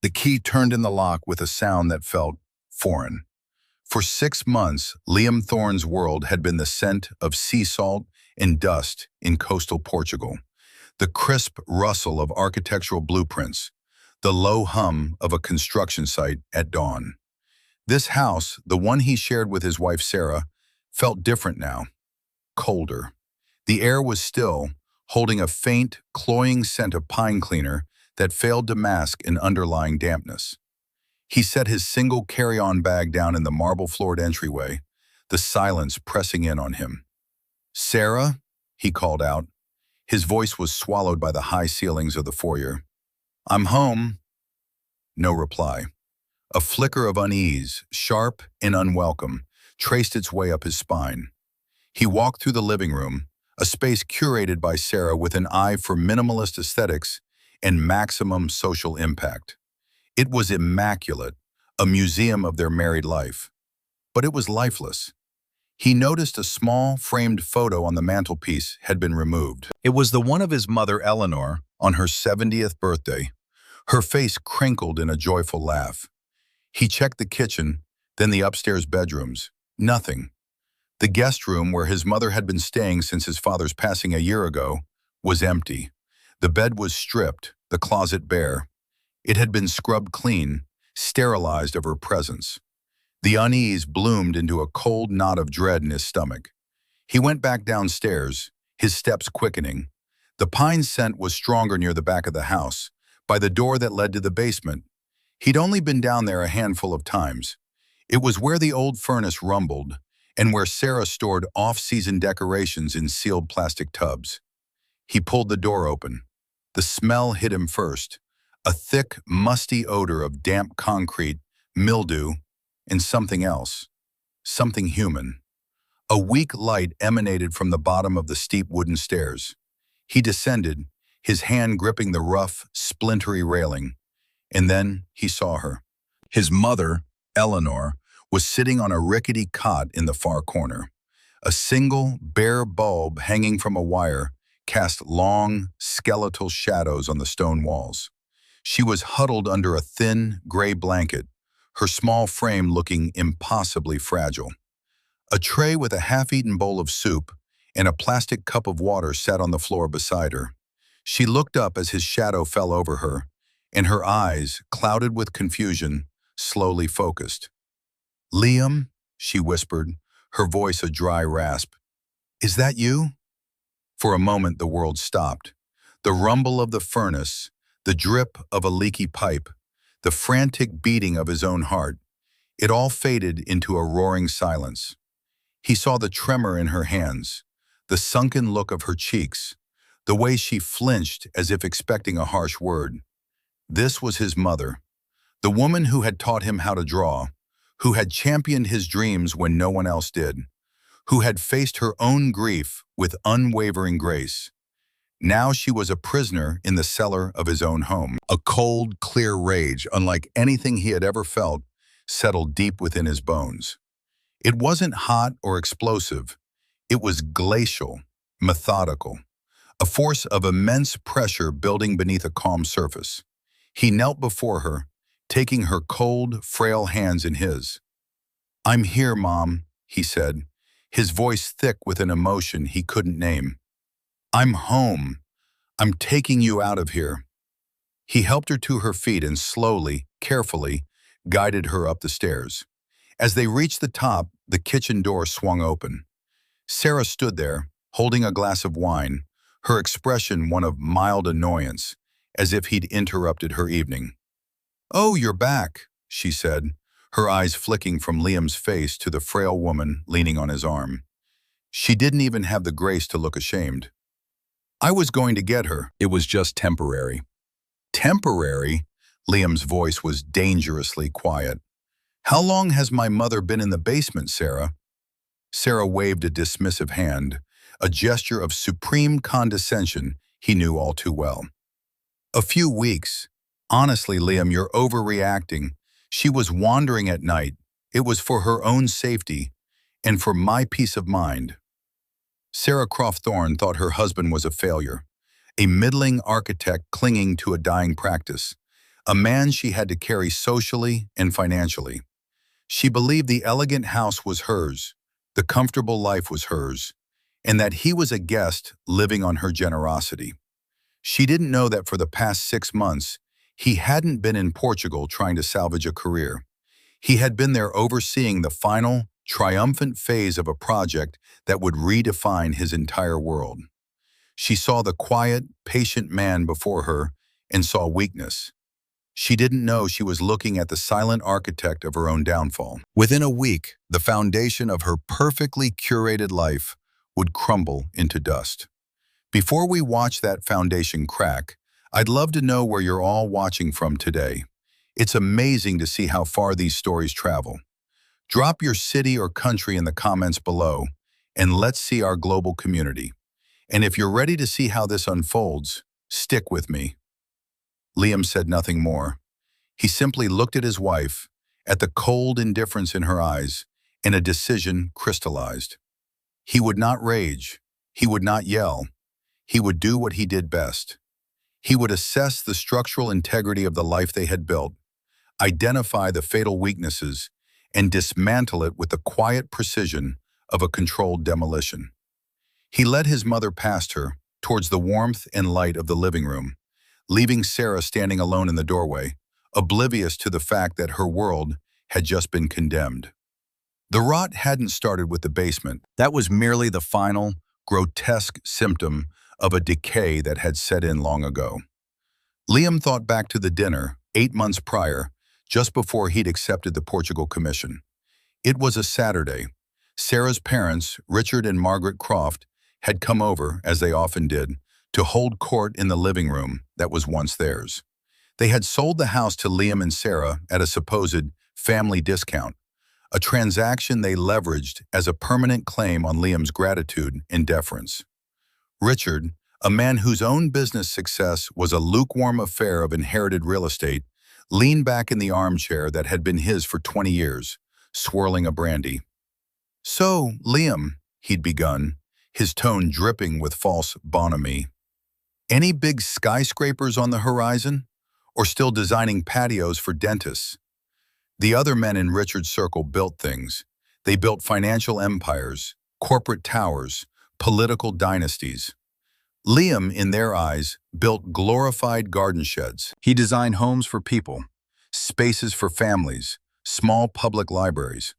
The key turned in the lock with a sound that felt foreign. For 6 months, Liam Thorne's world had been the scent of sea salt and dust in coastal Portugal, the crisp rustle of architectural blueprints, the low hum of a construction site at dawn. This house, the one he shared with his wife Sarah, felt different now, colder. The air was still, holding a faint, cloying scent of pine cleaner that failed to mask an underlying dampness. He set his single carry-on bag down in the marble-floored entryway, the silence pressing in on him. "Sarah?" he called out. His voice was swallowed by the high ceilings of the foyer. "I'm home." No reply. A flicker of unease, sharp and unwelcome, traced its way up his spine. He walked through the living room, a space curated by Sarah with an eye for minimalist aesthetics and maximum social impact. It was immaculate, a museum of their married life. But it was lifeless. He noticed a small, framed photo on the mantelpiece had been removed. It was the one of his mother, Eleanor, on her 70th birthday. Her face crinkled in a joyful laugh. He checked the kitchen, then the upstairs bedrooms. Nothing. The guest room, where his mother had been staying since his father's passing a year ago, was empty. The bed was stripped, the closet bare. It had been scrubbed clean, sterilized of her presence. The unease bloomed into a cold knot of dread in his stomach. He went back downstairs, his steps quickening. The pine scent was stronger near the back of the house, by the door that led to the basement. He'd only been down there a handful of times. It was where the old furnace rumbled, and where Sarah stored off-season decorations in sealed plastic tubs. He pulled the door open. The smell hit him first, a thick, musty odor of damp concrete, mildew, and something else, something human. A weak light emanated from the bottom of the steep wooden stairs. He descended, his hand gripping the rough, splintery railing, and then he saw her. His mother, Eleanor, was sitting on a rickety cot in the far corner. A single, bare bulb hanging from a wire cast long, skeletal shadows on the stone walls. She was huddled under a thin, gray blanket, her small frame looking impossibly fragile. A tray with a half-eaten bowl of soup and a plastic cup of water sat on the floor beside her. She looked up as his shadow fell over her, and her eyes, clouded with confusion, slowly focused. "Liam," she whispered, her voice a dry rasp. "Is that you?" For a moment the world stopped. The rumble of the furnace, the drip of a leaky pipe, the frantic beating of his own heart, it all faded into a roaring silence. He saw the tremor in her hands, the sunken look of her cheeks, the way she flinched as if expecting a harsh word. This was his mother, the woman who had taught him how to draw, who had championed his dreams when no one else did, who had faced her own grief with unwavering grace. Now she was a prisoner in the cellar of his own home. A cold, clear rage, unlike anything he had ever felt, settled deep within his bones. It wasn't hot or explosive. It was glacial, methodical, a force of immense pressure building beneath a calm surface. He knelt before her, taking her cold, frail hands in his. "I'm here, Mom," he said, his voice thick with an emotion he couldn't name. "I'm home. I'm taking you out of here." He helped her to her feet and slowly, carefully, guided her up the stairs. As they reached the top, the kitchen door swung open. Sarah stood there, holding a glass of wine, her expression one of mild annoyance, as if he'd interrupted her evening. "Oh, you're back," she said, her eyes flicking from Liam's face to the frail woman leaning on his arm. She didn't even have the grace to look ashamed. "I was going to get her. It was just temporary." "Temporary?" Liam's voice was dangerously quiet. "How long has my mother been in the basement, Sarah?" Sarah waved a dismissive hand, a gesture of supreme condescension he knew all too well. "A few weeks. Honestly, Liam, you're overreacting. She was wandering at night. It was for her own safety and for my peace of mind." Sarah Croft Thorne thought her husband was a failure, a middling architect clinging to a dying practice, a man she had to carry socially and financially. She believed the elegant house was hers, the comfortable life was hers, and that he was a guest living on her generosity. She didn't know that for the past 6 months, he hadn't been in Portugal trying to salvage a career. He had been there overseeing the final, triumphant phase of a project that would redefine his entire world. She saw the quiet, patient man before her and saw weakness. She didn't know she was looking at the silent architect of her own downfall. Within a week, the foundation of her perfectly curated life would crumble into dust. Before we watch that foundation crack, I'd love to know where you're all watching from today. It's amazing to see how far these stories travel. Drop your city or country in the comments below, and let's see our global community. And if you're ready to see how this unfolds, stick with me. Liam said nothing more. He simply looked at his wife, at the cold indifference in her eyes, and a decision crystallized. He would not rage. He would not yell. He would do what he did best. He would assess the structural integrity of the life they had built, identify the fatal weaknesses, and dismantle it with the quiet precision of a controlled demolition. He led his mother past her, towards the warmth and light of the living room, leaving Sarah standing alone in the doorway, oblivious to the fact that her world had just been condemned. The rot hadn't started with the basement. That was merely the final, grotesque symptom of a decay that had set in long ago. Liam thought back to the dinner, 8 months prior, just before he'd accepted the Portugal commission. It was a Saturday. Sarah's parents, Richard and Margaret Croft, had come over, as they often did, to hold court in the living room that was once theirs. They had sold the house to Liam and Sarah at a supposed family discount, a transaction they leveraged as a permanent claim on Liam's gratitude and deference. Richard, a man whose own business success was a lukewarm affair of inherited real estate, leaned back in the armchair that had been his for 20 years, swirling a brandy. "So, Liam," he'd begun, his tone dripping with false bonhomie, "any big skyscrapers on the horizon? Or still designing patios for dentists?" The other men in Richard's circle built things. They built financial empires, corporate towers, political dynasties. Liam, in their eyes, built glorified garden sheds. He designed homes for people, spaces for families, small public libraries.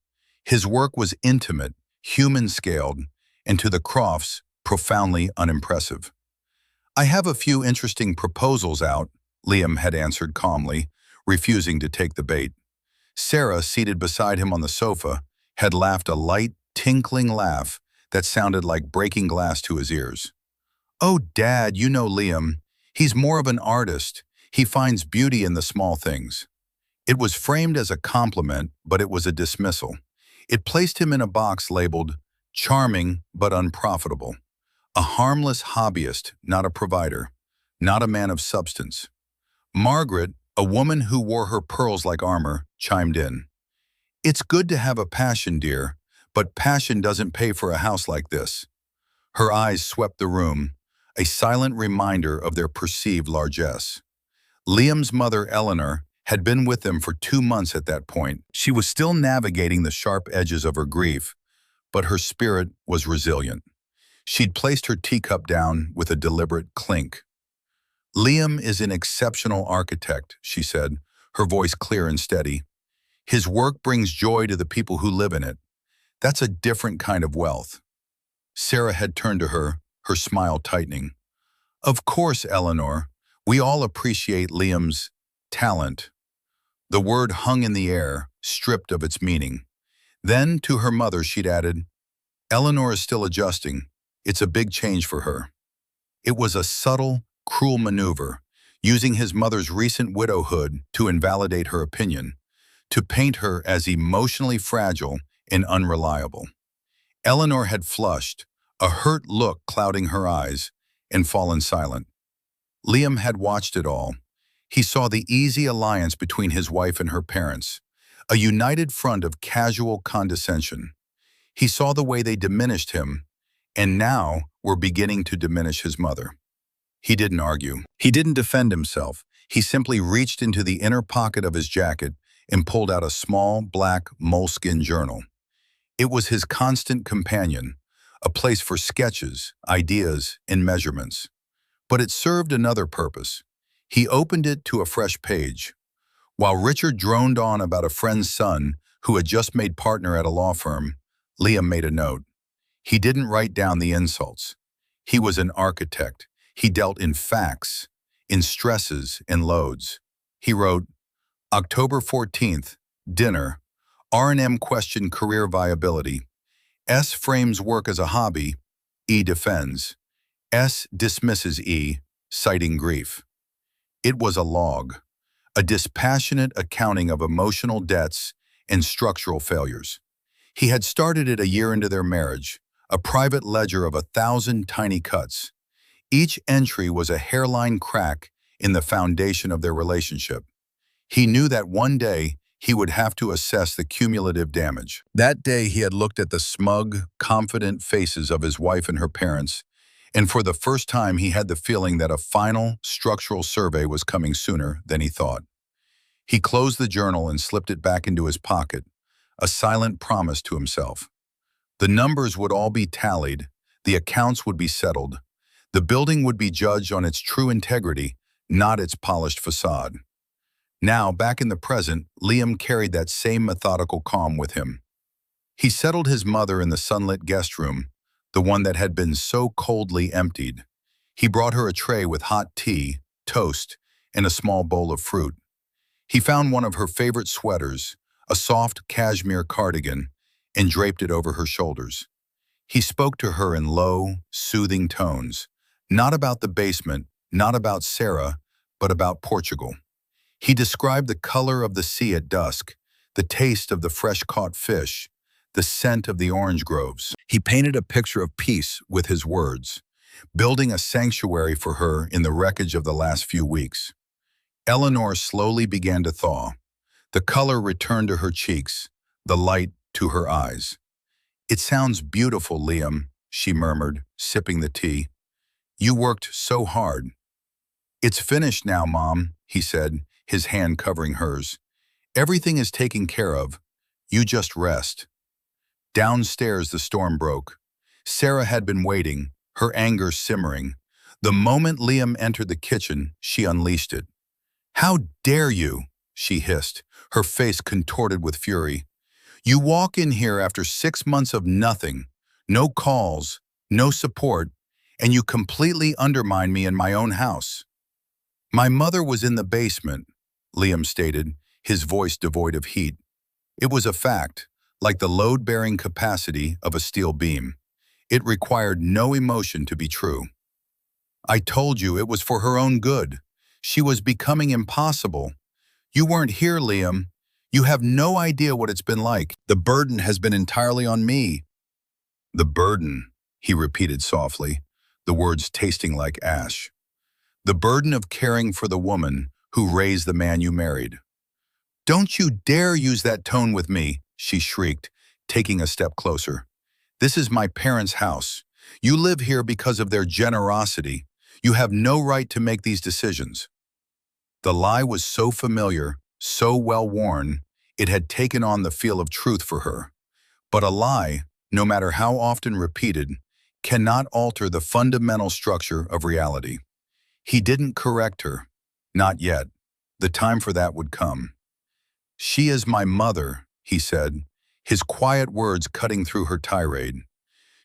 His work was intimate, human-scaled, and to the Crofts, profoundly unimpressive. "I have a few interesting proposals out," Liam had answered calmly, refusing to take the bait. Sarah, seated beside him on the sofa, had laughed a light, tinkling laugh that sounded like breaking glass to his ears. "Oh, Dad, you know Liam. He's more of an artist. He finds beauty in the small things." It was framed as a compliment, but it was a dismissal. It placed him in a box labeled charming but unprofitable. A harmless hobbyist, not a provider, not a man of substance. Margaret, a woman who wore her pearls like armor, chimed in. "It's good to have a passion, dear, but passion doesn't pay for a house like this." Her eyes swept the room, a silent reminder of their perceived largesse. Liam's mother, Eleanor, had been with them for 2 months at that point. She was still navigating the sharp edges of her grief, but her spirit was resilient. She'd placed her teacup down with a deliberate clink. "Liam is an exceptional architect," she said, her voice clear and steady. "His work brings joy to the people who live in it. That's a different kind of wealth." Sarah had turned to her, her smile tightening. "Of course, Eleanor, we all appreciate Liam's talent." The word hung in the air, stripped of its meaning. Then, to her mother, she'd added, "Eleanor is still adjusting. It's a big change for her." It was a subtle, cruel maneuver, using his mother's recent widowhood to invalidate her opinion, to paint her as emotionally fragile and unreliable. Eleanor had flushed, a hurt look clouding her eyes, and fallen silent. Liam had watched it all. He saw the easy alliance between his wife and her parents, a united front of casual condescension. He saw the way they diminished him, and now were beginning to diminish his mother. He didn't argue. He didn't defend himself. He simply reached into the inner pocket of his jacket and pulled out a small, black moleskin journal. It was his constant companion, a place for sketches, ideas, and measurements. But it served another purpose. He opened it to a fresh page. While Richard droned on about a friend's son who had just made partner at a law firm, Liam made a note. He didn't write down the insults. He was an architect. He dealt in facts, in stresses and loads. He wrote, October 14th, dinner. R&M questioned career viability. S frames work as a hobby. E defends. S dismisses E, citing grief. It was a log, a dispassionate accounting of emotional debts and structural failures. He had started it a year into their marriage, a private ledger of 1,000 tiny cuts. Each entry was a hairline crack in the foundation of their relationship. He knew that one day he would have to assess the cumulative damage. That day he had looked at the smug, confident faces of his wife and her parents, and for the first time he had the feeling that a final, structural survey was coming sooner than he thought. He closed the journal and slipped it back into his pocket, a silent promise to himself. The numbers would all be tallied, the accounts would be settled, the building would be judged on its true integrity, not its polished facade. Now, back in the present, Liam carried that same methodical calm with him. He settled his mother in the sunlit guest room, the one that had been so coldly emptied. He brought her a tray with hot tea, toast, and a small bowl of fruit. He found one of her favorite sweaters, a soft cashmere cardigan, and draped it over her shoulders. He spoke to her in low, soothing tones, not about the basement, not about Sarah, but about Portugal. He described the color of the sea at dusk, the taste of the fresh-caught fish, the scent of the orange groves. He painted a picture of peace with his words, building a sanctuary for her in the wreckage of the last few weeks. Eleanor slowly began to thaw. The color returned to her cheeks, the light to her eyes. "It sounds beautiful, Liam," she murmured, sipping the tea. "You worked so hard." "It's finished now, Mom," he said, his hand covering hers. "Everything is taken care of. You just rest." Downstairs the storm broke. Sarah had been waiting, her anger simmering. The moment Liam entered the kitchen, she unleashed it. "How dare you?" she hissed, her face contorted with fury. "You walk in here after 6 months of nothing, no calls, no support, and you completely undermine me in my own house." "My mother was in the basement," Liam stated, his voice devoid of heat. It was a fact, like the load-bearing capacity of a steel beam. It required no emotion to be true. "I told you it was for her own good. She was becoming impossible. You weren't here, Liam. You have no idea what it's been like. The burden has been entirely on me." "The burden," he repeated softly, the words tasting like ash. "The burden of caring for the woman who raised the man you married." "Don't you dare use that tone with me," she shrieked, taking a step closer. "This is my parents' house. You live here because of their generosity. You have no right to make these decisions." The lie was so familiar, so well-worn, it had taken on the feel of truth for her. But a lie, no matter how often repeated, cannot alter the fundamental structure of reality. He didn't correct her. Not yet. The time for that would come. "She is my mother," he said, his quiet words cutting through her tirade.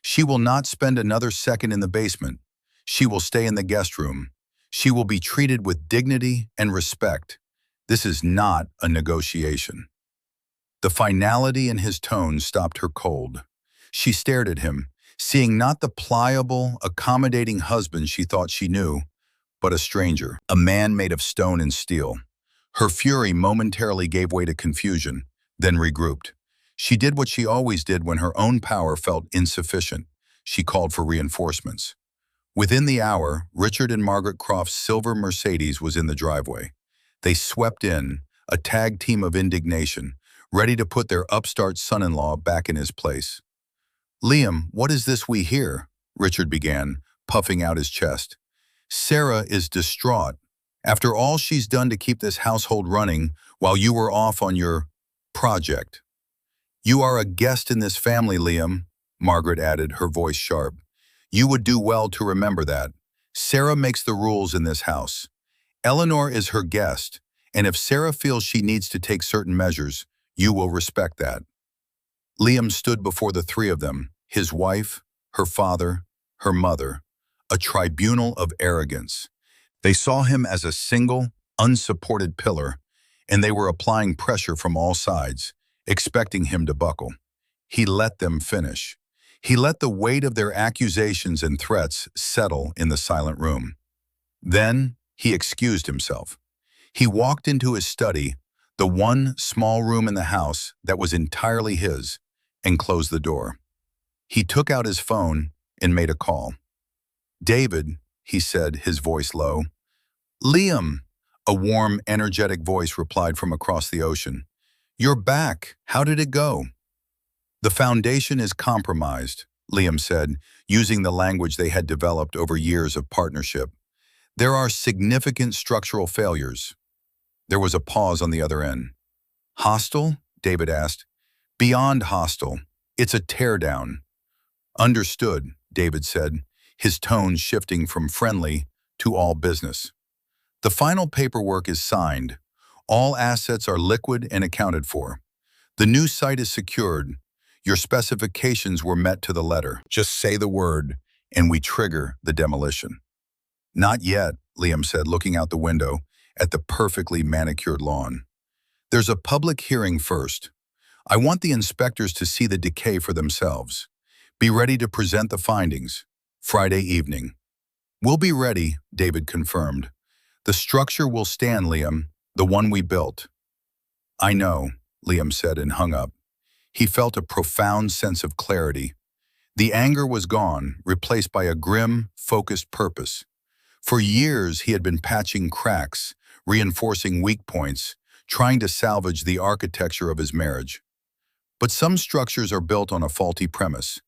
"She will not spend another second in the basement. She will stay in the guest room. She will be treated with dignity and respect. This is not a negotiation." The finality in his tone stopped her cold. She stared at him, seeing not the pliable, accommodating husband she thought she knew, but a stranger, a man made of stone and steel. Her fury momentarily gave way to confusion, then regrouped. She did what she always did when her own power felt insufficient. She called for reinforcements. Within the hour, Richard and Margaret Croft's silver Mercedes was in the driveway. They swept in, a tag team of indignation, ready to put their upstart son-in-law back in his place. "Liam, what is this we hear?" Richard began, puffing out his chest. "Sarah is distraught." After all she's done to keep this household running while you were off on your project. You are a guest in this family, Liam, Margaret added, her voice sharp. You would do well to remember that. Sarah makes the rules in this house. Eleanor is her guest, and if Sarah feels she needs to take certain measures, you will respect that. Liam stood before the three of them, his wife, her father, her mother, a tribunal of arrogance. They saw him as a single, unsupported pillar, and they were applying pressure from all sides, expecting him to buckle. He let them finish. He let the weight of their accusations and threats settle in the silent room. Then he excused himself. He walked into his study, the one small room in the house that was entirely his, and closed the door. He took out his phone and made a call. David, he said, his voice low. Liam, a warm, energetic voice replied from across the ocean. You're back. How did it go? The foundation is compromised, Liam said, using the language they had developed over years of partnership. There are significant structural failures. There was a pause on the other end. Hostile? David asked. Beyond hostile. It's a teardown. Understood, David said, his tone shifting from friendly to all business. The final paperwork is signed. All assets are liquid and accounted for. The new site is secured. Your specifications were met to the letter. Just say the word, and we trigger the demolition. Not yet, Liam said, looking out the window at the perfectly manicured lawn. There's a public hearing first. I want the inspectors to see the decay for themselves. Be ready to present the findings. Friday evening. We'll be ready, David confirmed. The structure will stand, Liam, the one we built. I know, Liam said and hung up. He felt a profound sense of clarity. The anger was gone, replaced by a grim, focused purpose. For years, he had been patching cracks, reinforcing weak points, trying to salvage the architecture of his marriage. But some structures are built on a faulty premise.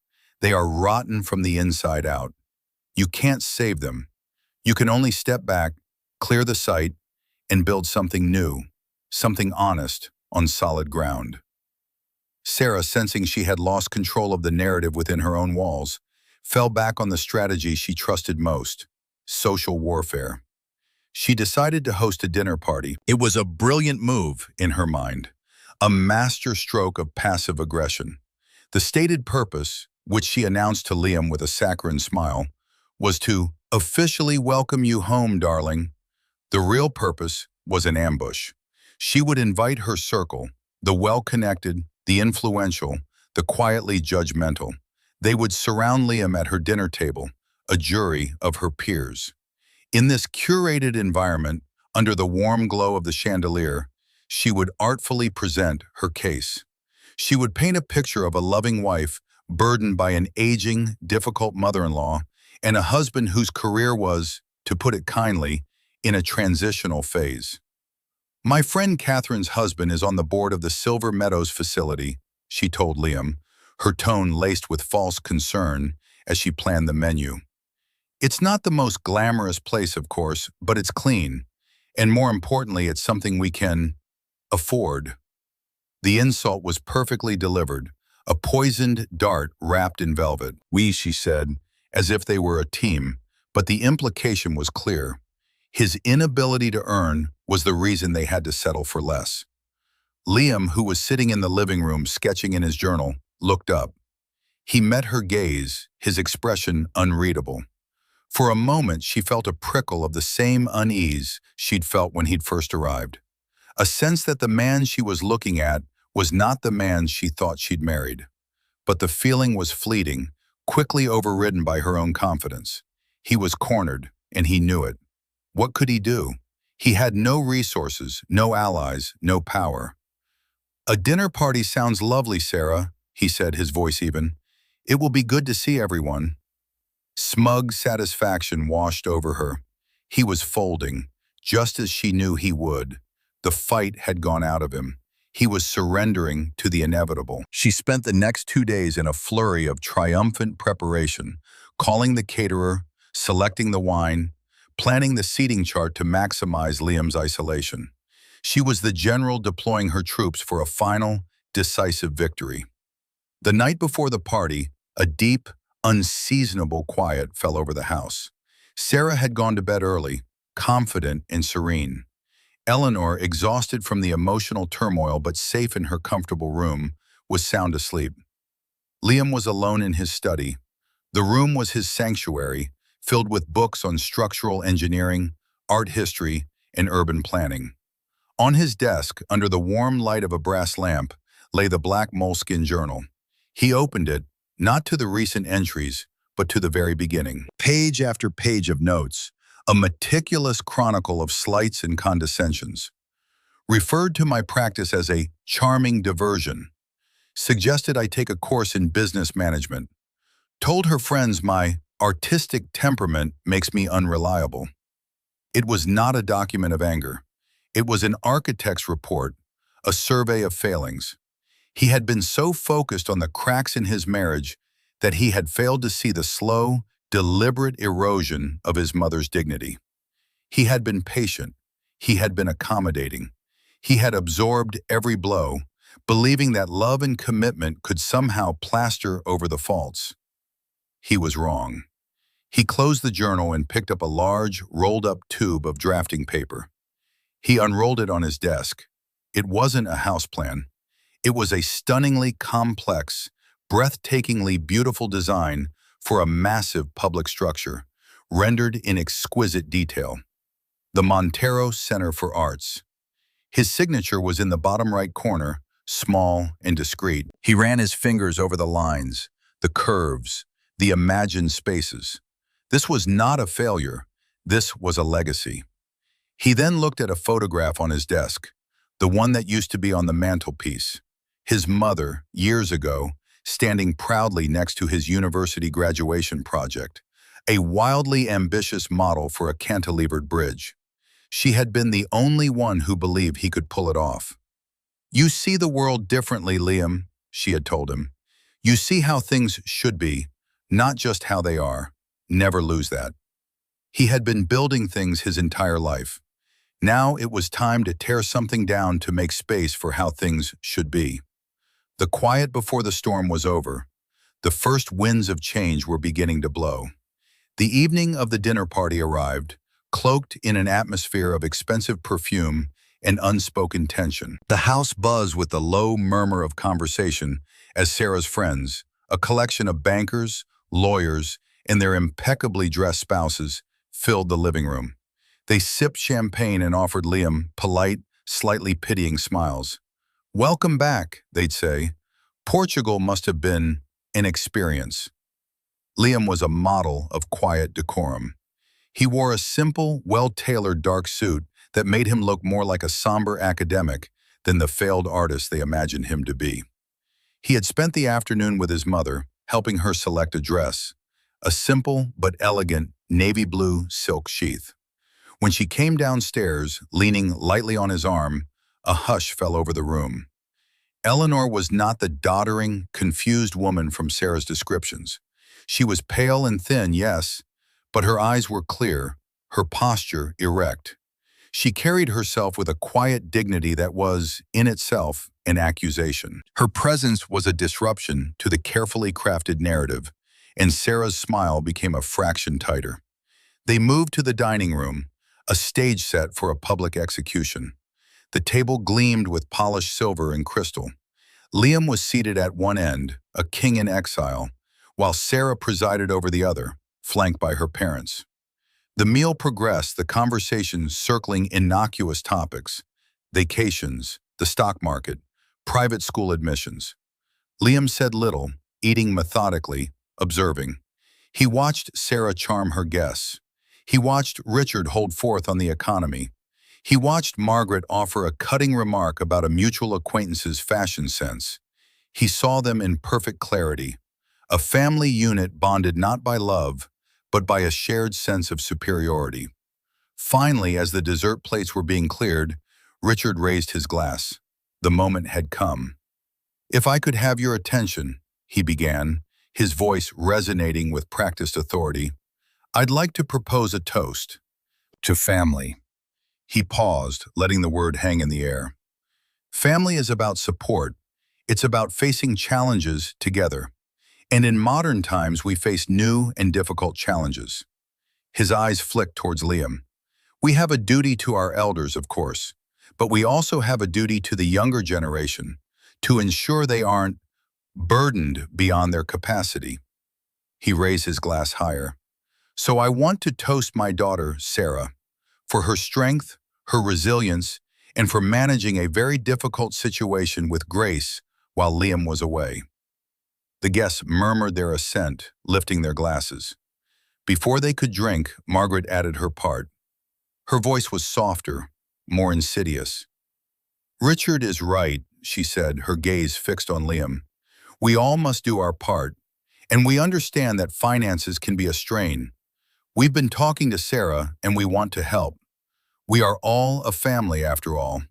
They are rotten from the inside out. You can't save them. You can only step back, clear the site, and build something new, something honest, on solid ground. Sarah, sensing she had lost control of the narrative within her own walls, fell back on the strategy she trusted most, social warfare. She decided to host a dinner party. It was a brilliant move in her mind, a master stroke of passive aggression. The stated purpose, which she announced to Liam with a saccharine smile, was to officially welcome you home, darling. The real purpose was an ambush. She would invite her circle, the well-connected, the influential, the quietly judgmental. They would surround Liam at her dinner table, a jury of her peers. In this curated environment, under the warm glow of the chandelier, she would artfully present her case. She would paint a picture of a loving wife burdened by an aging, difficult mother-in-law and a husband whose career was, to put it kindly, in a transitional phase. My friend Catherine's husband is on the board of the Silver Meadows facility, she told Liam, her tone laced with false concern as she planned the menu. It's not the most glamorous place, of course, but it's clean. And more importantly, it's something we can afford. The insult was perfectly delivered, a poisoned dart wrapped in velvet. We, she said, as if they were a team, but the implication was clear. His inability to earn was the reason they had to settle for less. Liam, who was sitting in the living room sketching in his journal, looked up. He met her gaze, his expression unreadable. For a moment, she felt a prickle of the same unease she'd felt when he'd first arrived. A sense that the man she was looking at was not the man she thought she'd married. But the feeling was fleeting, quickly overridden by her own confidence. He was cornered, and he knew it. What could he do? He had no resources, no allies, no power. A dinner party sounds lovely, Sarah, he said, his voice even. It will be good to see everyone. Smug satisfaction washed over her. He was folding, just as she knew he would. The fight had gone out of him. He was surrendering to the inevitable. She spent the next 2 days in a flurry of triumphant preparation, calling the caterer, selecting the wine, planning the seating chart to maximize Liam's isolation. She was the general deploying her troops for a final, decisive victory. The night before the party, a deep, unseasonable quiet fell over the house. Sarah had gone to bed early, confident and serene. Eleanor, exhausted from the emotional turmoil but safe in her comfortable room, was sound asleep. Liam was alone in his study. The room was his sanctuary, filled with books on structural engineering, art history, and urban planning. On his desk, under the warm light of a brass lamp, lay the black moleskin journal. He opened it, not to the recent entries, but to the very beginning. Page after page of notes, a meticulous chronicle of slights and condescensions. Referred to my practice as a charming diversion. Suggested I take a course in business management. Told her friends my artistic temperament makes me unreliable. It was not a document of anger. It was an architect's report, a survey of failings. He had been so focused on the cracks in his marriage that he had failed to see the slow, deliberate erosion of his mother's dignity. He had been patient. He had been accommodating. He had absorbed every blow, believing that love and commitment could somehow plaster over the faults. He was wrong. He closed the journal and picked up a large, rolled-up tube of drafting paper. He unrolled it on his desk. It wasn't a house plan. It was a stunningly complex, breathtakingly beautiful design for a massive public structure, rendered in exquisite detail. The Montero Center for Arts. His signature was in the bottom right corner, small and discreet. He ran his fingers over the lines, the curves, the imagined spaces. This was not a failure. This was a legacy. He then looked at a photograph on his desk, the one that used to be on the mantelpiece. His mother, years ago, standing proudly next to his university graduation project, a wildly ambitious model for a cantilevered bridge. She had been the only one who believed he could pull it off. "You see the world differently, Liam," she had told him. "You see how things should be, not just how they are. Never lose that." He had been building things his entire life. Now it was time to tear something down to make space for how things should be. The quiet before the storm was over. The first winds of change were beginning to blow. The evening of the dinner party arrived, cloaked in an atmosphere of expensive perfume and unspoken tension. The house buzzed with the low murmur of conversation as Sarah's friends, a collection of bankers, lawyers, and their impeccably dressed spouses, filled the living room. They sipped champagne and offered Liam polite, slightly pitying smiles. "Welcome back," they'd say. "Portugal must have been an experience." Liam was a model of quiet decorum. He wore a simple, well-tailored dark suit that made him look more like a somber academic than the failed artist they imagined him to be. He had spent the afternoon with his mother, helping her select a dress, a simple but elegant navy blue silk sheath. When she came downstairs, leaning lightly on his arm, a hush fell over the room. Eleanor was not the doddering, confused woman from Sarah's descriptions. She was pale and thin, yes, but her eyes were clear, her posture erect. She carried herself with a quiet dignity that was, in itself, an accusation. Her presence was a disruption to the carefully crafted narrative, and Sarah's smile became a fraction tighter. They moved to the dining room, a stage set for a public execution. The table gleamed with polished silver and crystal. Liam was seated at one end, a king in exile, while Sarah presided over the other, flanked by her parents. The meal progressed, the conversation circling innocuous topics: vacations, the stock market, private school admissions. Liam said little, eating methodically, observing. He watched Sarah charm her guests. He watched Richard hold forth on the economy. He watched Margaret offer a cutting remark about a mutual acquaintance's fashion sense. He saw them in perfect clarity, a family unit bonded not by love, but by a shared sense of superiority. Finally, as the dessert plates were being cleared, Richard raised his glass. The moment had come. "If I could have your attention," he began, his voice resonating with practiced authority, "I'd like to propose a toast. to family. He paused, letting the word hang in the air. Family is about support. It's about facing challenges together. And in modern times, we face new and difficult challenges. His eyes flicked towards Liam. We have a duty to our elders, of course, but we also have a duty to the younger generation to ensure they aren't burdened beyond their capacity. He raised his glass higher. So I want to toast my daughter, Sarah, for her strength, her resilience, and for managing a very difficult situation with grace while Liam was away. The guests murmured their assent, lifting their glasses. Before they could drink, Margaret added her part. Her voice was softer, more insidious. Richard is right, she said, her gaze fixed on Liam. We all must do our part, and we understand that finances can be a strain. We've been talking to Sarah, and we want to help. We are all a family, after all.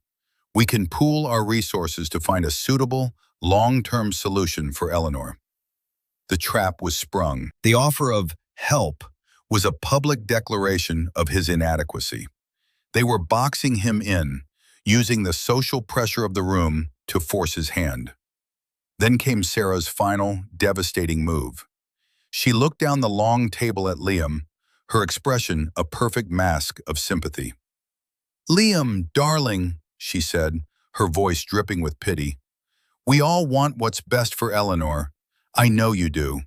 We can pool our resources to find a suitable, long-term solution for Eleanor. The trap was sprung. The offer of help was a public declaration of his inadequacy. They were boxing him in, using the social pressure of the room to force his hand. Then came Sarah's final, devastating move. She looked down the long table at Liam, her expression a perfect mask of sympathy. Liam, darling, she said, her voice dripping with pity. We all want what's best for Eleanor. I know you do.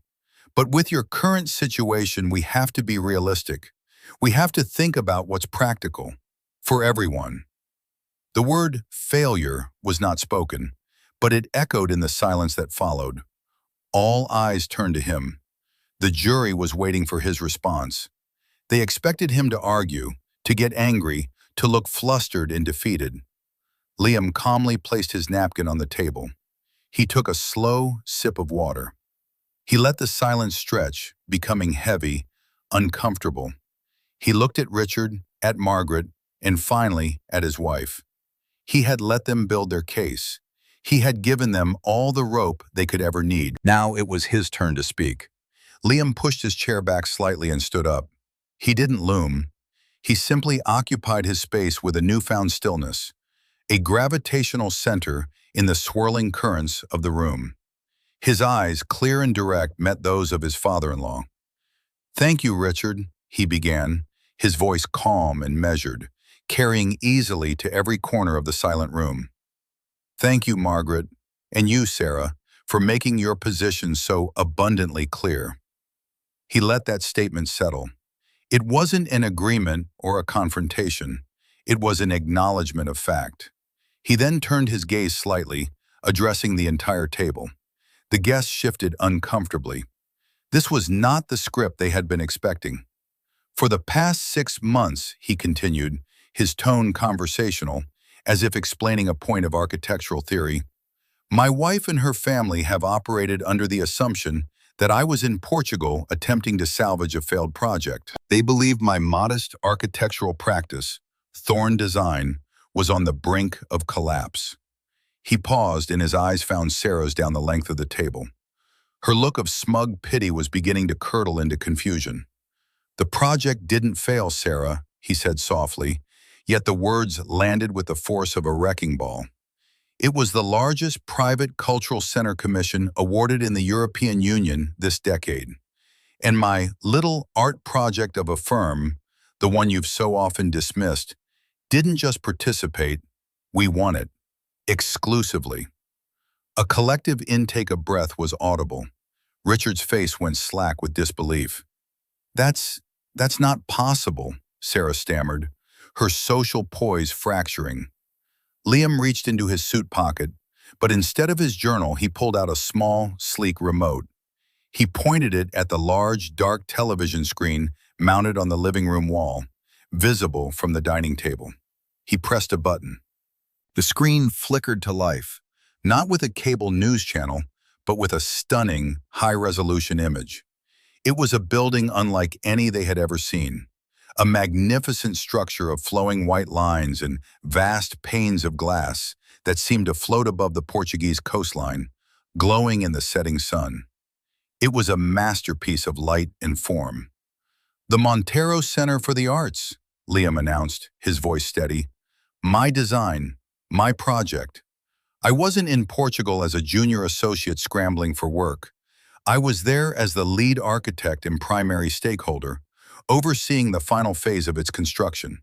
But with your current situation, we have to be realistic. We have to think about what's practical for everyone. The word failure was not spoken, but it echoed in the silence that followed. All eyes turned to him. The jury was waiting for his response. They expected him to argue, to get angry, to look flustered and defeated. Liam calmly placed his napkin on the table. He took a slow sip of water. He let the silence stretch, becoming heavy, uncomfortable. He looked at Richard, at Margaret, and finally at his wife. He had let them build their case. He had given them all the rope they could ever need. Now it was his turn to speak. Liam pushed his chair back slightly and stood up. He didn't loom. He simply occupied his space with a newfound stillness, a gravitational center in the swirling currents of the room. His eyes, clear and direct, met those of his father-in-law. Thank you, Richard, he began, his voice calm and measured, carrying easily to every corner of the silent room. Thank you, Margaret, and you, Sarah, for making your position so abundantly clear. He let that statement settle. It wasn't an agreement or a confrontation. It was an acknowledgement of fact. He then turned his gaze slightly, addressing the entire table. The guests shifted uncomfortably. This was not the script they had been expecting. For the past 6 months, he continued, his tone conversational, as if explaining a point of architectural theory, my wife and her family have operated under the assumption that I was in Portugal attempting to salvage a failed project. They believed my modest architectural practice, Thorn Design, was on the brink of collapse. He paused and his eyes found Sarah's down the length of the table. Her look of smug pity was beginning to curdle into confusion. The project didn't fail, Sarah, he said softly, yet the words landed with the force of a wrecking ball. It was the largest private cultural center commission awarded in the European Union this decade. And my little art project of a firm, the one you've so often dismissed, didn't just participate, we won it, exclusively. A collective intake of breath was audible. Richard's face went slack with disbelief. That's not possible, Sarah stammered, her social poise fracturing. Liam reached into his suit pocket, but instead of his journal, he pulled out a small, sleek remote. He pointed it at the large, dark television screen mounted on the living room wall, visible from the dining table. He pressed a button. The screen flickered to life, not with a cable news channel, but with a stunning, high-resolution image. It was a building unlike any they had ever seen. A magnificent structure of flowing white lines and vast panes of glass that seemed to float above the Portuguese coastline, glowing in the setting sun. It was a masterpiece of light and form. The Montero Center for the Arts, Liam announced, his voice steady. My design, my project. I wasn't in Portugal as a junior associate scrambling for work. I was there as the lead architect and primary stakeholder, overseeing the final phase of its construction.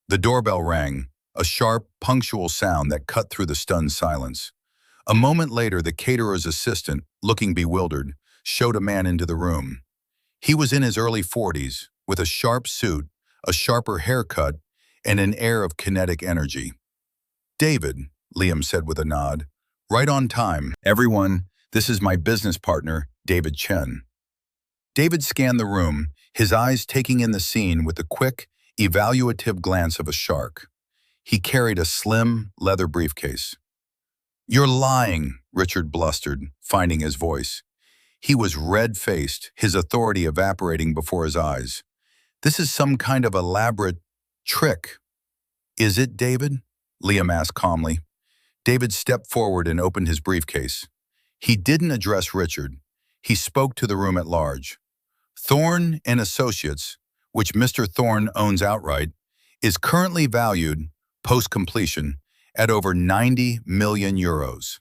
The doorbell rang, a sharp, punctual sound that cut through the stunned silence. A moment later, the caterer's assistant, looking bewildered, showed a man into the room. He was in his early 40s, with a sharp suit, a sharper haircut, and an air of kinetic energy. David, Liam said with a nod. Right on time. Everyone, this is my business partner, David Chen. David scanned the room, his eyes taking in the scene with the quick, evaluative glance of a shark. He carried a slim, leather briefcase. You're lying, Richard blustered, finding his voice. He was red-faced, his authority evaporating before his eyes. This is some kind of elaborate trick. Is it, David? Liam asked calmly. David stepped forward and opened his briefcase. He didn't address Richard. He spoke to the room at large. Thorne and Associates, which Mr. Thorne owns outright, is currently valued, post-completion, at over 90 million euros.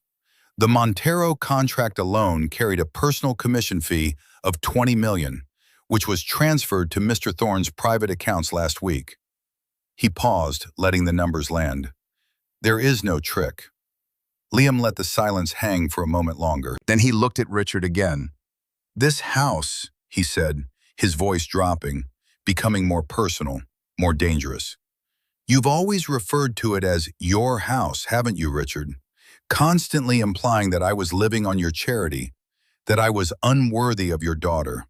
The Montero contract alone carried a personal commission fee of 20 million, which was transferred to Mr. Thorne's private accounts last week. He paused, letting the numbers land. There is no trick. Liam let the silence hang for a moment longer. Then he looked at Richard again. This house, he said, his voice dropping, becoming more personal, more dangerous. You've always referred to it as your house, haven't you, Richard? Constantly implying that I was living on your charity, that I was unworthy of your daughter.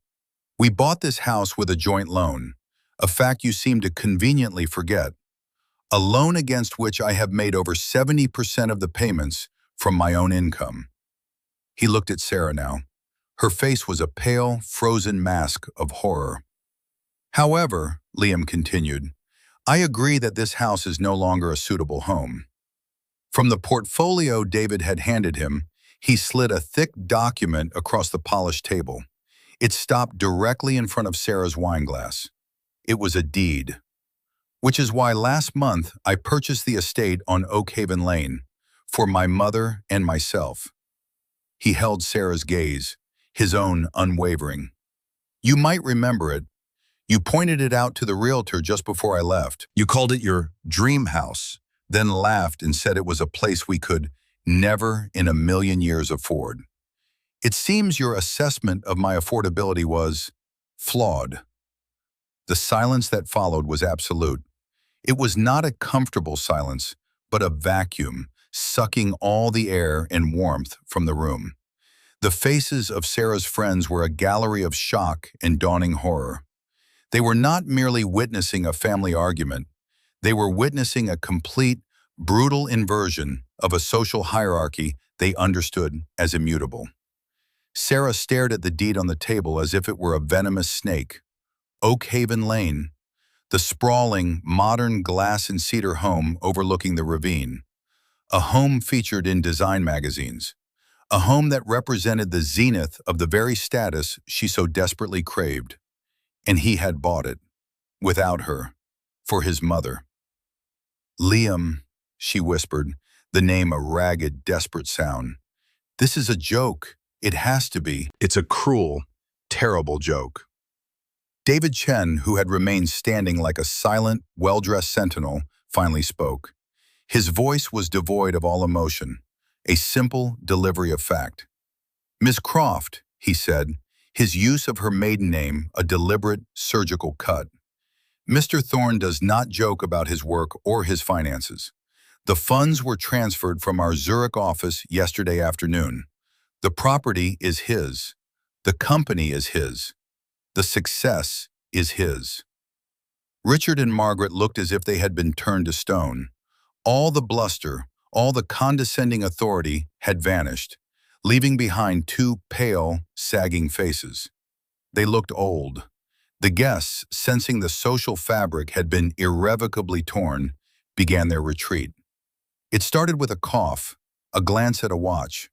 We bought this house with a joint loan, a fact you seem to conveniently forget. A loan against which I have made over 70% of the payments from my own income. He looked at Sarah now. Her face was a pale, frozen mask of horror. However, Liam continued, I agree that this house is no longer a suitable home. From the portfolio David had handed him, he slid a thick document across the polished table. It stopped directly in front of Sarah's wineglass. It was a deed. Which is why last month I purchased the estate on Oakhaven Lane for my mother and myself. He held Sarah's gaze, his own unwavering. You might remember it. You pointed it out to the realtor just before I left. You called it your dream house, then laughed and said it was a place we could never in a million years afford. It seems your assessment of my affordability was flawed. The silence that followed was absolute. It was not a comfortable silence, but a vacuum, sucking all the air and warmth from the room. The faces of Sarah's friends were a gallery of shock and dawning horror. They were not merely witnessing a family argument. They were witnessing a complete, brutal inversion of a social hierarchy they understood as immutable. Sarah stared at the deed on the table as if it were a venomous snake. Oakhaven Lane, the sprawling, modern glass and cedar home overlooking the ravine. A home featured in design magazines. A home that represented the zenith of the very status she so desperately craved. And he had bought it, without her, for his mother. Liam, she whispered, the name a ragged, desperate sound. This is a joke. It has to be. It's a cruel, terrible joke. David Chen, who had remained standing like a silent, well-dressed sentinel, finally spoke. His voice was devoid of all emotion, a simple delivery of fact. Miss Croft, he said, his use of her maiden name a deliberate, surgical cut. Mr. Thorne does not joke about his work or his finances. The funds were transferred from our Zurich office yesterday afternoon. The property is his. The company is his. The success is his. Richard and Margaret looked as if they had been turned to stone. All the bluster, all the condescending authority had vanished, leaving behind two pale, sagging faces. They looked old. The guests, sensing the social fabric had been irrevocably torn, began their retreat. It started with a cough, a glance at a watch.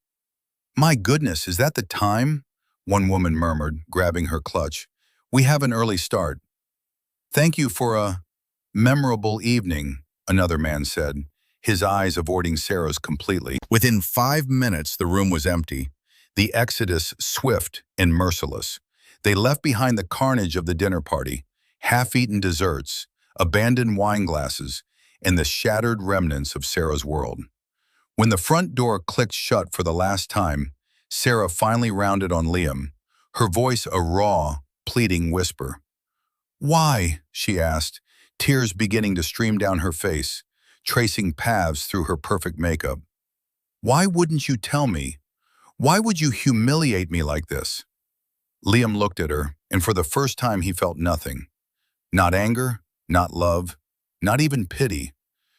My goodness, is that the time? One woman murmured, grabbing her clutch. We have an early start. Thank you for memorable evening, another man said, his eyes avoiding Sarah's completely. Within 5 minutes, the room was empty, the exodus swift and merciless. They left behind the carnage of the dinner party, half-eaten desserts, abandoned wine glasses, and the shattered remnants of Sarah's world. When the front door clicked shut for the last time, Sarah finally rounded on Liam, her voice a raw, pleading whisper. "Why?" she asked, tears beginning to stream down her face, tracing paths through her perfect makeup. "Why wouldn't you tell me? Why would you humiliate me like this?" Liam looked at her, and for the first time he felt nothing. Not anger, not love, not even pity.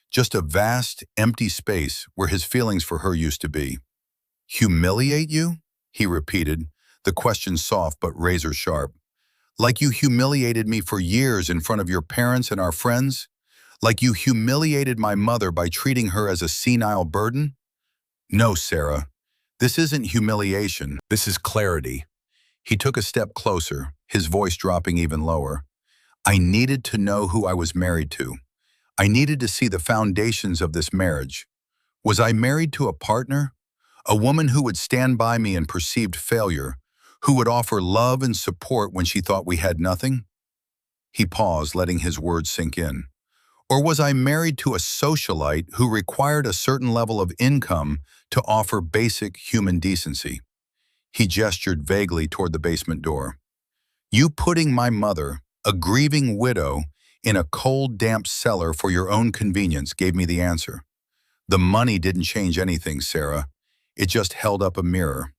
Just a vast, empty space where his feelings for her used to be. "Humiliate you?" he repeated, the question soft but razor sharp. "Like you humiliated me for years in front of your parents and our friends? Like you humiliated my mother by treating her as a senile burden?" "No, Sarah. This isn't humiliation. This is clarity." He took a step closer, his voice dropping even lower. "I needed to know who I was married to. I needed to see the foundations of this marriage. Was I married to a partner? A woman who would stand by me in perceived failure, who would offer love and support when she thought we had nothing?" He paused, letting his words sink in. "Or was I married to a socialite who required a certain level of income to offer basic human decency?" He gestured vaguely toward the basement door. "You putting my mother, a grieving widow, in a cold, damp cellar for your own convenience gave me the answer. The money didn't change anything, Sarah. It just held up a mirror."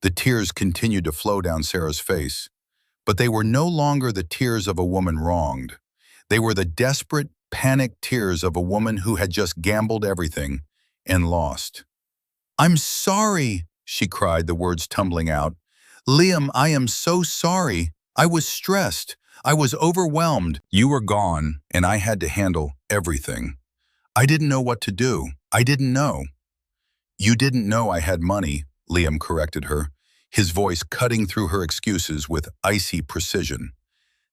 The tears continued to flow down Sarah's face, but they were no longer the tears of a woman wronged. They were the desperate, panicked tears of a woman who had just gambled everything and lost. "I'm sorry," she cried, the words tumbling out. "Liam, I am so sorry. I was stressed. I was overwhelmed. You were gone, and I had to handle everything. I didn't know what to do. I didn't know." "You didn't know I had money," Liam corrected her, his voice cutting through her excuses with icy precision.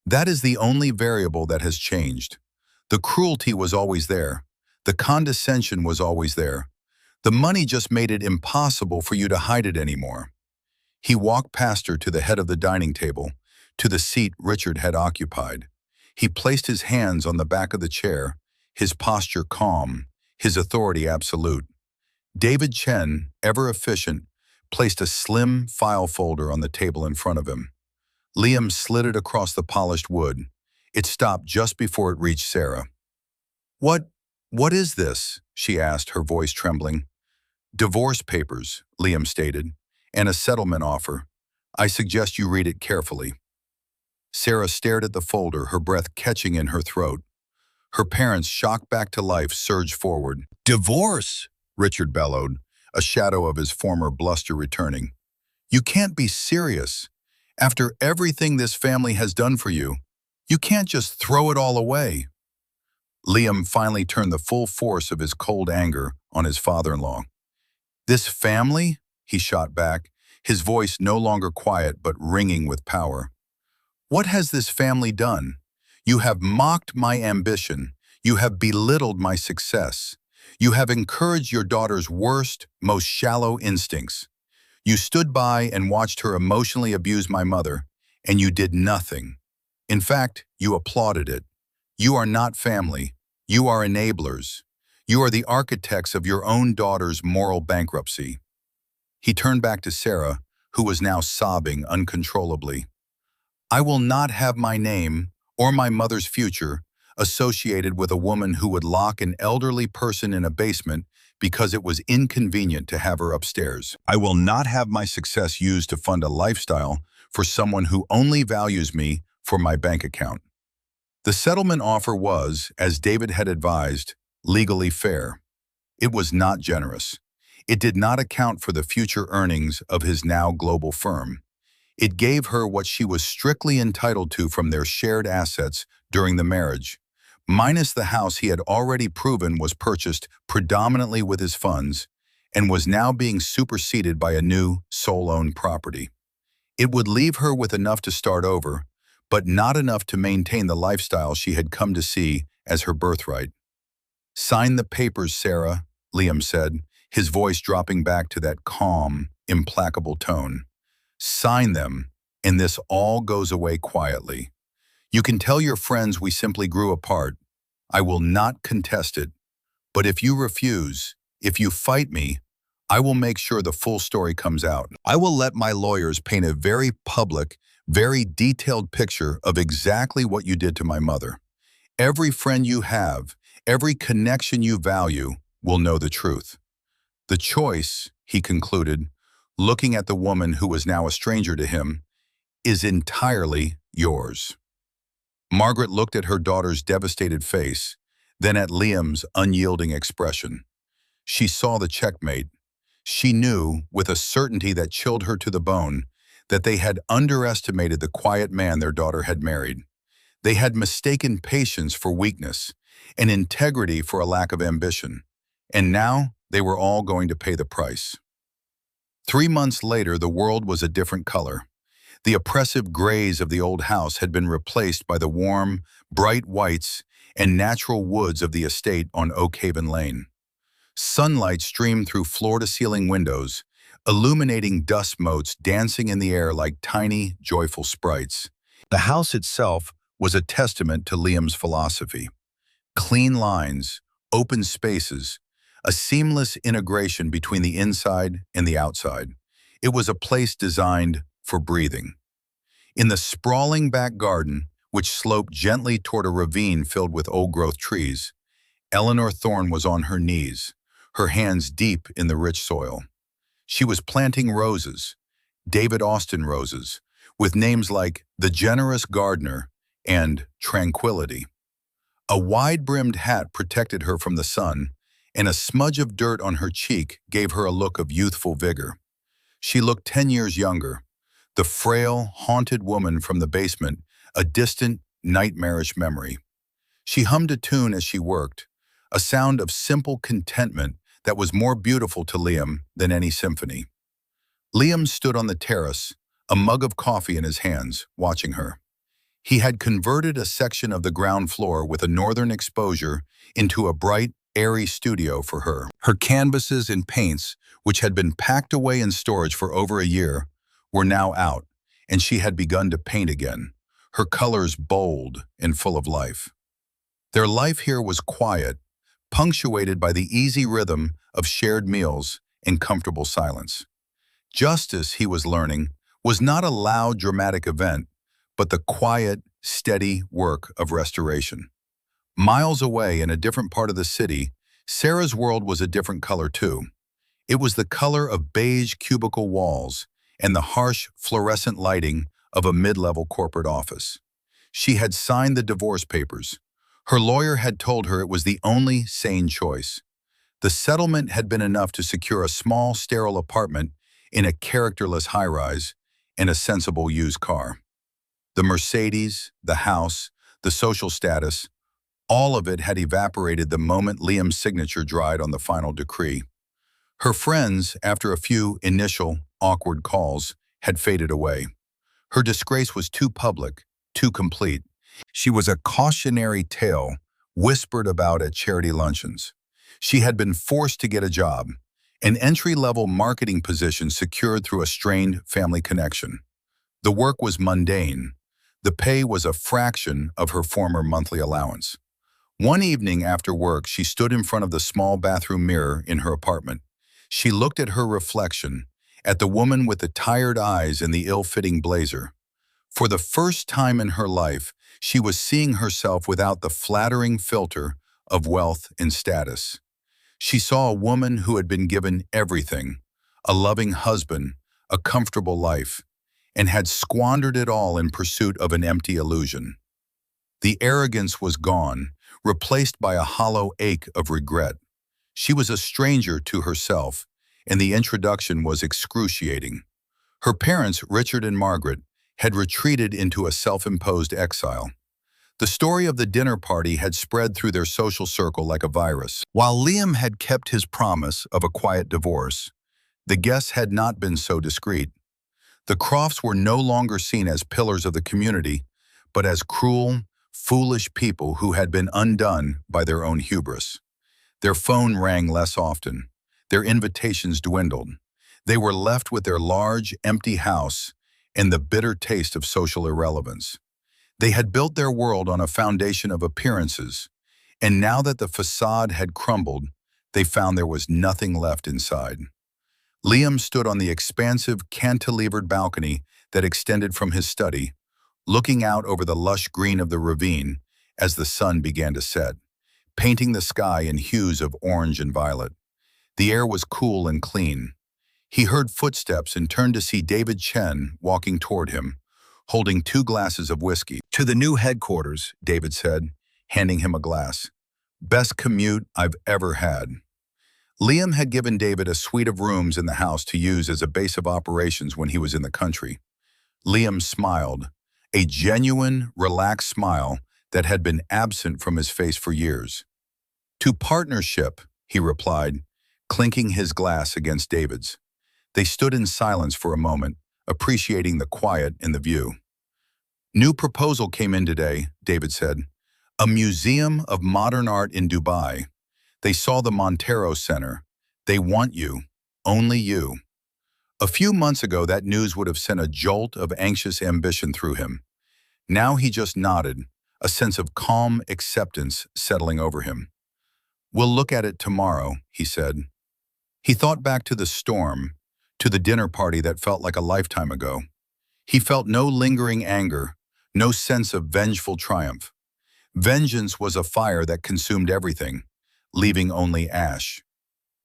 "That is the only variable that has changed. The cruelty was always there. The condescension was always there. The money just made it impossible for you to hide it anymore." He walked past her to the head of the dining table, to the seat Richard had occupied. He placed his hands on the back of the chair, his posture calm, his authority absolute. David Chen, ever efficient, placed a slim file folder on the table in front of him. Liam slid it across the polished wood. It stopped just before it reached Sarah. What is this?" she asked, her voice trembling. "Divorce papers," Liam stated, "and a settlement offer. I suggest you read it carefully." Sarah stared at the folder, her breath catching in her throat. Her parents, shocked back to life, surged forward. "Divorce!" Richard bellowed, a shadow of his former bluster returning. "You can't be serious. After everything this family has done for you, you can't just throw it all away." Liam finally turned the full force of his cold anger on his father-in-law. "This family?" he shot back, his voice no longer quiet but ringing with power. "What has this family done? You have mocked my ambition. You have belittled my success. You have encouraged your daughter's worst, most shallow instincts. You stood by and watched her emotionally abuse my mother, and you did nothing. In fact, you applauded it. You are not family. You are enablers. You are the architects of your own daughter's moral bankruptcy." He turned back to Sarah, who was now sobbing uncontrollably. "I will not have my name, or my mother's future, associated with a woman who would lock an elderly person in a basement because it was inconvenient to have her upstairs. I will not have my success used to fund a lifestyle for someone who only values me for my bank account." The settlement offer was, as David had advised, legally fair. It was not generous. It did not account for the future earnings of his now global firm. It gave her what she was strictly entitled to from their shared assets during the marriage, minus the house he had already proven was purchased predominantly with his funds and was now being superseded by a new, sole-owned property. It would leave her with enough to start over, but not enough to maintain the lifestyle she had come to see as her birthright. "Sign the papers, Sarah," Liam said, his voice dropping back to that calm, implacable tone. "Sign them, and this all goes away quietly. You can tell your friends we simply grew apart. I will not contest it. But if you refuse, if you fight me, I will make sure the full story comes out. I will let my lawyers paint a very public, very detailed picture of exactly what you did to my mother. Every friend you have, every connection you value, will know the truth. The choice," he concluded, looking at the woman who was now a stranger to him, "is entirely yours." Margaret looked at her daughter's devastated face, then at Liam's unyielding expression. She saw the checkmate. She knew, with a certainty that chilled her to the bone, that they had underestimated the quiet man their daughter had married. They had mistaken patience for weakness and integrity for a lack of ambition. And now they were all going to pay the price. 3 months later, the world was a different color. The oppressive grays of the old house had been replaced by the warm, bright whites and natural woods of the estate on Oakhaven Lane. Sunlight streamed through floor-to-ceiling windows, illuminating dust motes dancing in the air like tiny, joyful sprites. The house itself was a testament to Liam's philosophy. Clean lines, open spaces, a seamless integration between the inside and the outside. It was a place designed for breathing. In the sprawling back garden, which sloped gently toward a ravine filled with old-growth trees, Eleanor Thorne was on her knees, her hands deep in the rich soil. She was planting roses, David Austin roses, with names like The Generous Gardener and Tranquility. A wide-brimmed hat protected her from the sun, and a smudge of dirt on her cheek gave her a look of youthful vigor. She looked 10 years younger, the frail, haunted woman from the basement, a distant, nightmarish memory. She hummed a tune as she worked, a sound of simple contentment that was more beautiful to Liam than any symphony. Liam stood on the terrace, a mug of coffee in his hands, watching her. He had converted a section of the ground floor with a northern exposure into a bright, airy studio for her. Her canvases and paints, which had been packed away in storage for over a year, were now out, and she had begun to paint again, her colors bold and full of life. Their life here was quiet, punctuated by the easy rhythm of shared meals and comfortable silence. Justice, he was learning, was not a loud, dramatic event, but the quiet, steady work of restoration. Miles away in a different part of the city, Sarah's world was a different color too. It was the color of beige cubicle walls and the harsh, fluorescent lighting of a mid-level corporate office. She had signed the divorce papers. Her lawyer had told her it was the only sane choice. The settlement had been enough to secure a small, sterile apartment in a characterless high-rise and a sensible used car. The Mercedes, the house, the social status, all of it had evaporated the moment Liam's signature dried on the final decree. Her friends, after a few initial, awkward calls, had faded away. Her disgrace was too public, too complete. She was a cautionary tale whispered about at charity luncheons. She had been forced to get a job, an entry-level marketing position secured through a strained family connection. The work was mundane. The pay was a fraction of her former monthly allowance. One evening after work, she stood in front of the small bathroom mirror in her apartment. She looked at her reflection, at the woman with the tired eyes and the ill-fitting blazer. For the first time in her life, she was seeing herself without the flattering filter of wealth and status. She saw a woman who had been given everything, a loving husband, a comfortable life, and had squandered it all in pursuit of an empty illusion. The arrogance was gone, replaced by a hollow ache of regret. She was a stranger to herself, and the introduction was excruciating. Her parents, Richard and Margaret, had retreated into a self-imposed exile. The story of the dinner party had spread through their social circle like a virus. While Liam had kept his promise of a quiet divorce, the guests had not been so discreet. The Crofts were no longer seen as pillars of the community, but as cruel, foolish people who had been undone by their own hubris. Their phone rang less often. Their invitations dwindled. They were left with their large, empty house and the bitter taste of social irrelevance. They had built their world on a foundation of appearances, and now that the facade had crumbled, they found there was nothing left inside. Liam stood on the expansive, cantilevered balcony that extended from his study, looking out over the lush green of the ravine as the sun began to set, painting the sky in hues of orange and violet. The air was cool and clean. He heard footsteps and turned to see David Chen walking toward him, holding 2 glasses of whiskey. "To the new headquarters," David said, handing him a glass. "Best commute I've ever had." Liam had given David a suite of rooms in the house to use as a base of operations when he was in the country. Liam smiled, a genuine, relaxed smile that had been absent from his face for years. "To partnership," he replied, clinking his glass against David's. They stood in silence for a moment, appreciating the quiet and the view. "New proposal came in today," David said. "A museum of modern art in Dubai. They saw the Montero Center. They want you, only you." A few months ago, that news would have sent a jolt of anxious ambition through him. Now he just nodded, a sense of calm acceptance settling over him. "We'll look at it tomorrow," he said. He thought back to the storm, to the dinner party that felt like a lifetime ago. He felt no lingering anger, no sense of vengeful triumph. Vengeance was a fire that consumed everything, leaving only ash.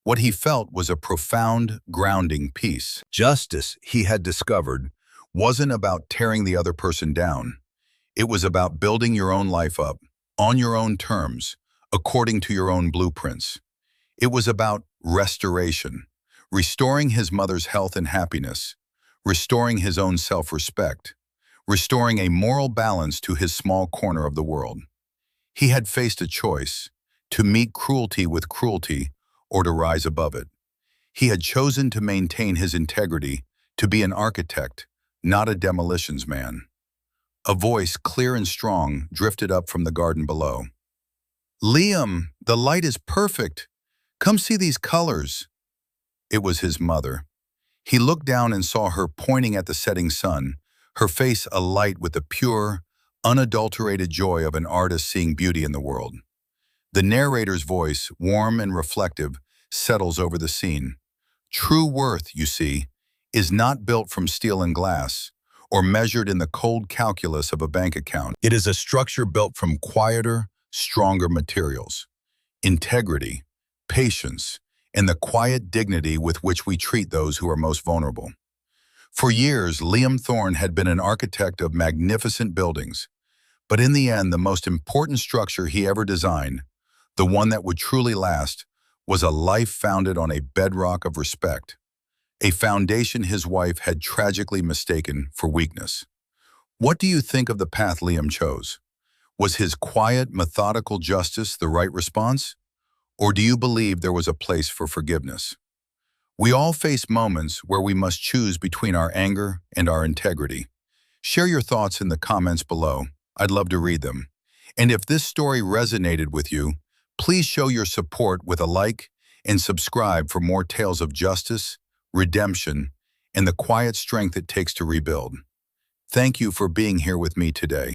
What he felt was a profound, grounding peace. Justice, he had discovered, wasn't about tearing the other person down. It was about building your own life up, on your own terms, according to your own blueprints. It was about restoration, restoring his mother's health and happiness, restoring his own self-respect, restoring a moral balance to his small corner of the world. He had faced a choice, to meet cruelty with cruelty or to rise above it. He had chosen to maintain his integrity, to be an architect, not a demolitions man. A voice, clear and strong, drifted up from the garden below. "Liam, the light is perfect. Come see these colors." It was his mother. He looked down and saw her pointing at the setting sun, her face alight with the pure, unadulterated joy of an artist seeing beauty in the world. The narrator's voice, warm and reflective, settles over the scene. "True worth, you see, is not built from steel and glass, or measured in the cold calculus of a bank account. It is a structure built from quieter, stronger materials. Integrity, patience, and the quiet dignity with which we treat those who are most vulnerable." For years, Liam Thorne had been an architect of magnificent buildings, but in the end, the most important structure he ever designed, the one that would truly last, was a life founded on a bedrock of respect, a foundation his wife had tragically mistaken for weakness. What do you think of the path Liam chose? Was his quiet, methodical justice the right response? Or do you believe there was a place for forgiveness? We all face moments where we must choose between our anger and our integrity. Share your thoughts in the comments below. I'd love to read them. And if this story resonated with you, please show your support with a like and subscribe for more tales of justice, redemption, and the quiet strength it takes to rebuild. Thank you for being here with me today.